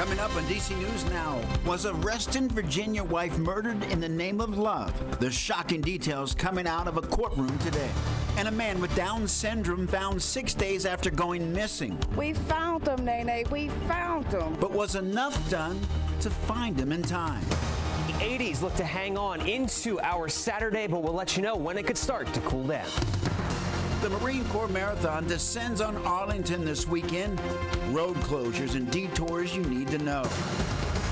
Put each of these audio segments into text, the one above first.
Coming up on DC News Now, was a Reston, Virginia wife murdered in the name of love? The shocking details coming out of a courtroom today. And a man with Down syndrome found 6 days after going missing. We found him, Nene. We found him. But was enough done to find him in time? The 80s look to hang on into our Saturday, but we'll let you know when it could start to cool down. The Marine Corps Marathon descends on Arlington this weekend. Road closures and detours you need to know.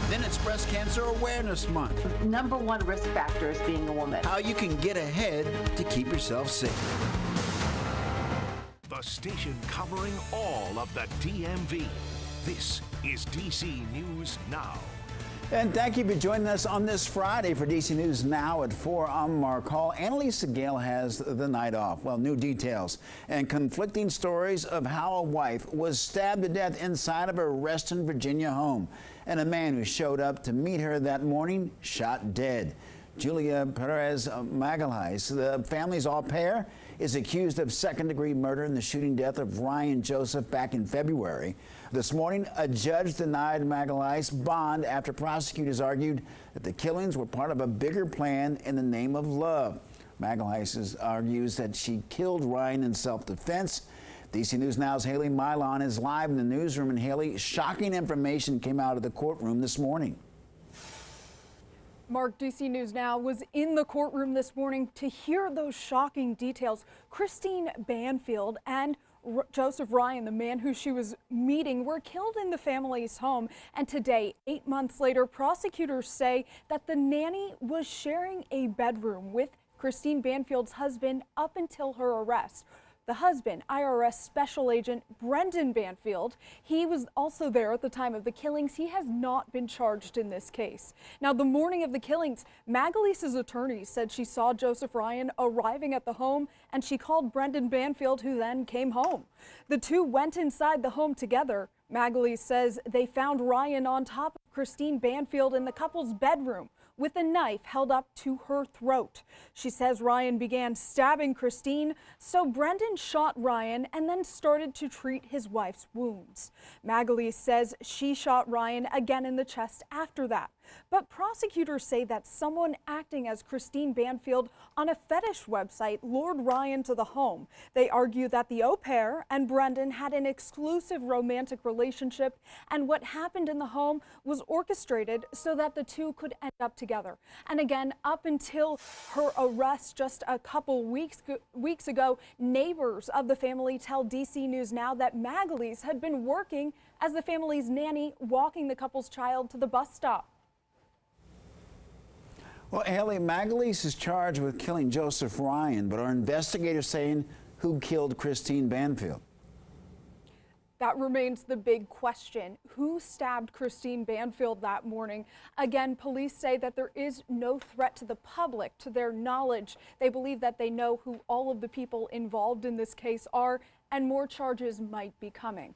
Then it's Breast Cancer Awareness Month. Number one risk factor is being a woman. How you can get ahead to keep yourself safe. The station covering all of the DMV. This is DC News Now. And thank you for joining us on this Friday for DC News Now at 4. I'm Mark Hall. Annalisa Gale has the night off. Well, new details and conflicting stories of how a wife was stabbed to death inside of a Reston, Virginia home. And a man who showed up to meet her that morning shot dead. Julia Perez Magalhaes, the family's au pair, is accused of second-degree murder in the shooting death of Ryan Joseph back in February. This morning, a judge denied Magalhaes bond after prosecutors argued that the killings were part of a bigger plan in the name of love. Magalhaes argues that she killed Ryan in self-defense. DC News Now's Haley Milon is live in the newsroom. And Haley, shocking information came out of the courtroom this morning. Mark, DC News Now was in the courtroom this morning to hear those shocking details. Christine Banfield and Joseph Ryan, the man who she was meeting, were killed in the family's home. And today, 8 months later, prosecutors say that the nanny was sharing a bedroom with Christine Banfield's husband up until her arrest. The husband, IRS Special Agent Brendan Banfield, he was also there at the time of the killings. He has not been charged in this case. Now, the morning of the killings, Magalhaes' attorney said she saw Joseph Ryan arriving at the home, and she called Brendan Banfield, who then came home. The two went inside the home together. Magalhaes says they found Ryan on top of Christine Banfield in the couple's bedroom, with a knife held up to her throat. She says Ryan began stabbing Christine, so Brendan shot Ryan and then started to treat his wife's wounds. Magalhaes says she shot Ryan again in the chest after that. But prosecutors say that someone acting as Christine Banfield on a fetish website lured Ryan to the home. They argue that the au pair and Brendan had an exclusive romantic relationship, and what happened in the home was orchestrated so that the two could end up together. And again, up until her arrest just a couple weeks ago, neighbors of the family tell DC News Now that Magalhaes had been working as the family's nanny, walking the couple's child to the bus stop. Well, Haley, Magalhaes is charged with killing Joseph Ryan, but are investigators saying who killed Christine Banfield? That remains the big question. Who stabbed Christine Banfield that morning? Again, police say that there is no threat to the public. To their knowledge, they believe that they know who all of the people involved in this case are, and more charges might be coming.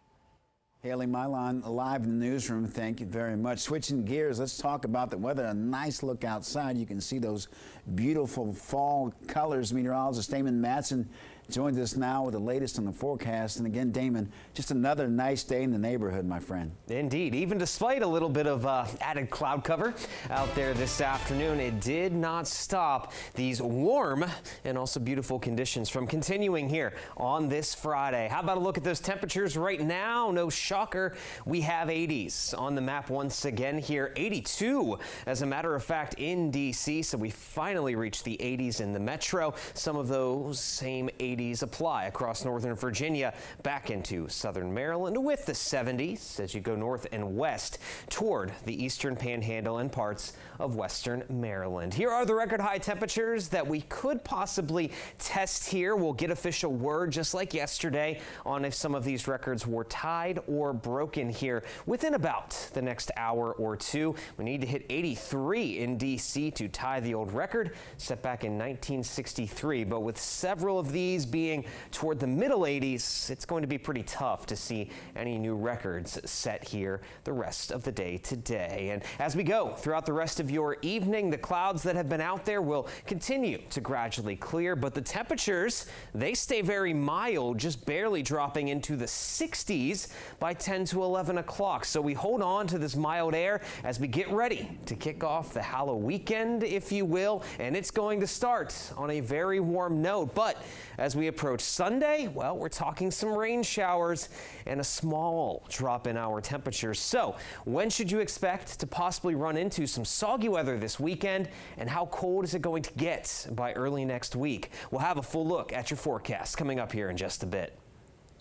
Haley Milon, live in the newsroom. Thank you very much. Switching gears, let's talk about the weather. A nice look outside. You can see those beautiful fall colors. Meteorologist Damon Matson joins us now with the latest on the forecast. And again, Damon, just another nice day in the neighborhood, my friend. Indeed. Even despite a little bit of added cloud cover out there this afternoon, it did not stop these warm and also beautiful conditions from continuing here on this Friday. How about a look at those temperatures right now? No shocker. We have 80s on the map once again here. 82, as a matter of fact, in D.C. So we finally reached the 80s in the metro. Some of those same 80s apply across northern Virginia back into southern Maryland, with the 70s as you go north and west toward the eastern panhandle and parts of western Maryland. Here are the record high temperatures that we could possibly test here. We'll get official word, just like yesterday, on if some of these records were tied or broken here within about the next hour or two. We need to hit 83 in D.C. to tie the old record set back in 1963, but with several of these 70s being toward the middle 80s, it's going to be pretty tough to see any new records set here the rest of the day today. And as we go throughout the rest of your evening, the clouds that have been out there will continue to gradually clear, but the temperatures, they stay very mild, just barely dropping into the 60s by 10 to 11 o'clock. So we hold on to this mild air as we get ready to kick off the Halloween weekend, if you will, and it's going to start on a very warm note. But as we approach Sunday, well, we're talking some rain showers and a small drop in our temperatures. So when should you expect to possibly run into some soggy weather this weekend, and how cold is it going to get by early next week? We'll have a full look at your forecast coming up here in just a bit.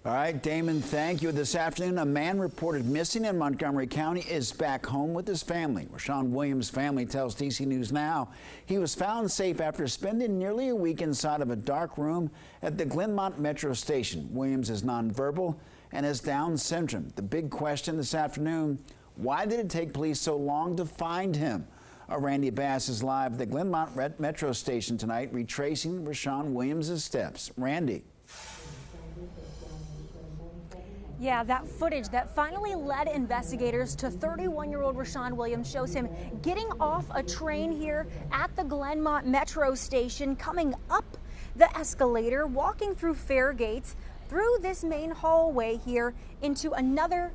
All right, Damon, thank you. This afternoon, a man reported missing in Montgomery County is back home with his family. Rashawn Williams' family tells DC News Now he was found safe after spending nearly a week inside of a dark room at the Glenmont Metro Station. Williams is nonverbal and has Down syndrome. The big question this afternoon, why did it take police so long to find him? Randy Bass is live at the Glenmont Metro Station tonight, retracing Rashawn Williams' steps. Randy. Yeah, that footage that finally led investigators to 31-year-old Rashawn Williams shows him getting off a train here at the Glenmont Metro Station, coming up the escalator, walking through fare gates, through this main hallway here into another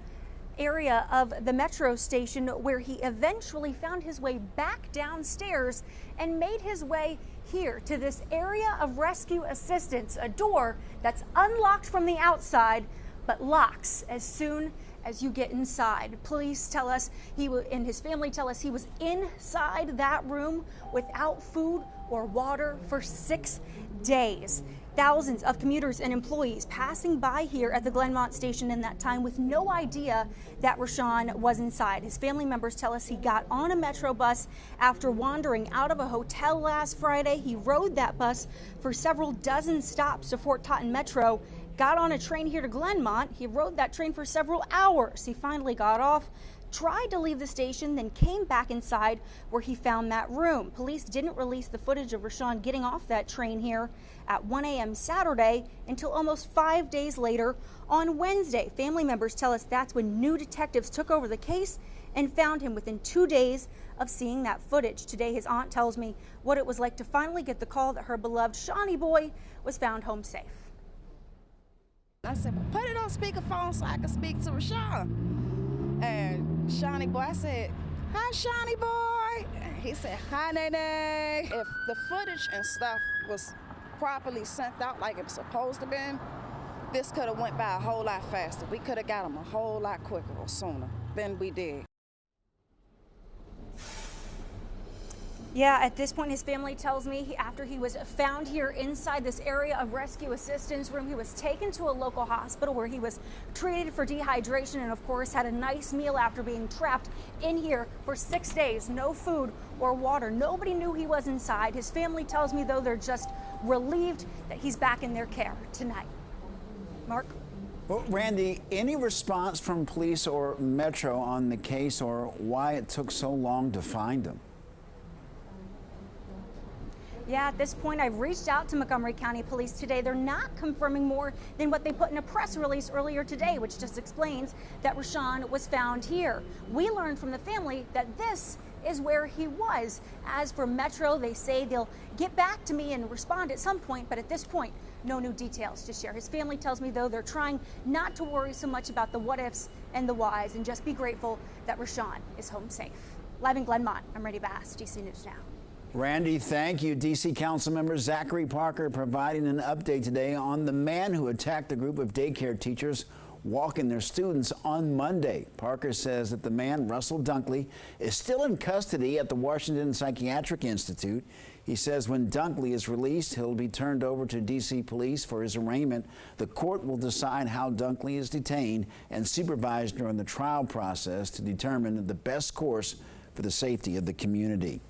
area of the Metro Station, where he eventually found his way back downstairs and made his way here to this area of rescue assistance, a door that's unlocked from the outside but locks as soon as you get inside. Police tell us and his family tell us he was inside that room without food or water for 6 days. Thousands of commuters and employees passing by here at the Glenmont Station in that time with no idea that Rashawn was inside. His family members tell us he got on a Metro bus after wandering out of a hotel last Friday. He rode that bus for several dozen stops to Fort Totten Metro, got on a train here to Glenmont. He rode that train for several hours. He finally got off, tried to leave the station, then came back inside where he found that room. Police didn't release the footage of Rashawn getting off that train here at 1 a.m. Saturday until almost 5 days later on Wednesday. Family members tell us that's when new detectives took over the case and found him within 2 days of seeing that footage. Today, his aunt tells me what it was like to finally get the call that her beloved Shawnee boy was found home safe. I said, well, put it on speakerphone so I can speak to Rashawn. And Shawnee boy, I said, hi, Shawnee boy. And he said, hi, Nene. If the footage and stuff was properly sent out like it was supposed to be, this could have went by a whole lot faster. We could have got him a whole lot quicker or sooner than we did. Yeah, at this point, his family tells me after he was found here inside this area of rescue assistance room, he was taken to a local hospital where he was treated for dehydration and, of course, had a nice meal after being trapped in here for 6 days. No food or water. Nobody knew he was inside. His family tells me, though, they're just relieved that he's back in their care tonight. Mark? Well, Randy, any response from police or Metro on the case or why it took so long to find him? Yeah, at this point, I've reached out to Montgomery County Police today. They're not confirming more than what they put in a press release earlier today, which just explains that Rashawn was found here. We learned from the family that this is where he was. As for Metro, they say they'll get back to me and respond at some point, but at this point, no new details to share. His family tells me, though, they're trying not to worry so much about the what ifs and the whys and just be grateful that Rashawn is home safe. Live in Glenmont, I'm Randy Bass, DC News Now. Randy, thank you. D.C. Councilmember Zachary Parker providing an update today on the man who attacked a group of daycare teachers walking their students on Monday. Parker says that the man, Russell Dunkley, is still in custody at the Washington Psychiatric Institute. He says when Dunkley is released, he'll be turned over to D.C. police for his arraignment. The court will decide how Dunkley is detained and supervised during the trial process to determine the best course for the safety of the community.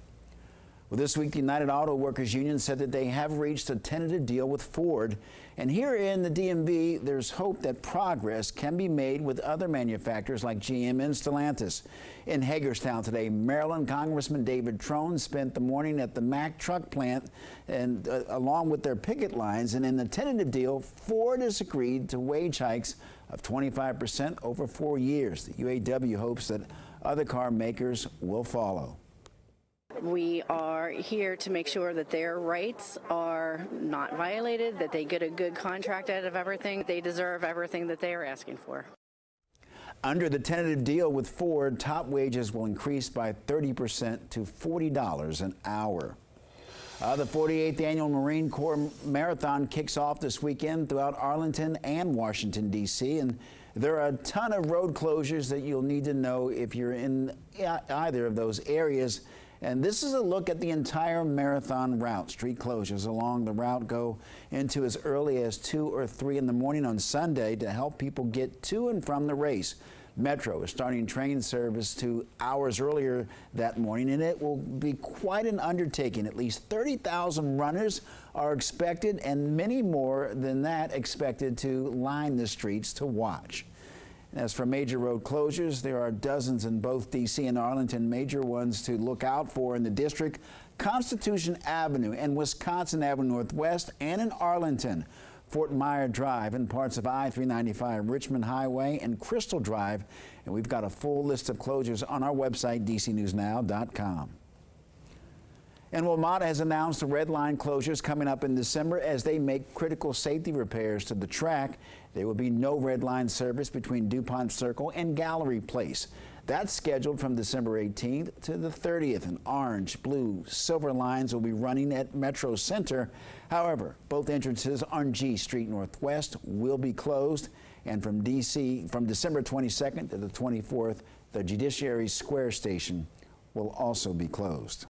Well, this week, the United Auto Workers Union said that they have reached a tentative deal with Ford. And here in the DMV, there's hope that progress can be made with other manufacturers like GM and Stellantis. In Hagerstown today, Maryland Congressman David Trone spent the morning at the Mack truck plant and along with their picket lines. And in the tentative deal, Ford has agreed to wage hikes of 25% over 4 years. The UAW hopes that other car makers will follow. We are here to make sure that their rights are not violated, that they get a good contract out of everything. They deserve everything that they are asking for. Under the tentative deal with Ford, top wages will increase by 30% to $40 an hour. The 48th Annual Marine Corps Marathon kicks off this weekend throughout Arlington and Washington, D.C., and there are a ton of road closures that you'll need to know if you're in either of those areas. And this is a look at the entire marathon route. Street closures along the route go into as early as 2 or 3 in the morning on Sunday to help people get to and from the race. Metro is starting train service 2 hours earlier that morning, and it will be quite an undertaking. At least 30,000 runners are expected, and many more than that expected to line the streets to watch. As for major road closures, there are dozens in both D.C. and Arlington. Major ones to look out for in the district: Constitution Avenue and Wisconsin Avenue Northwest, and in Arlington, Fort Myer Drive and parts of I-395, Richmond Highway, and Crystal Drive. And we've got a full list of closures on our website, dcnewsnow.com. And WMATA has announced the red line closures coming up in December as they make critical safety repairs to the track. There will be no red line service between DuPont Circle and Gallery Place. That's scheduled from December 18th to the 30th. And orange, blue, silver lines will be running at Metro Center. However, both entrances on G Street Northwest will be closed. And from December 22nd to the 24th, the Judiciary Square station will also be closed.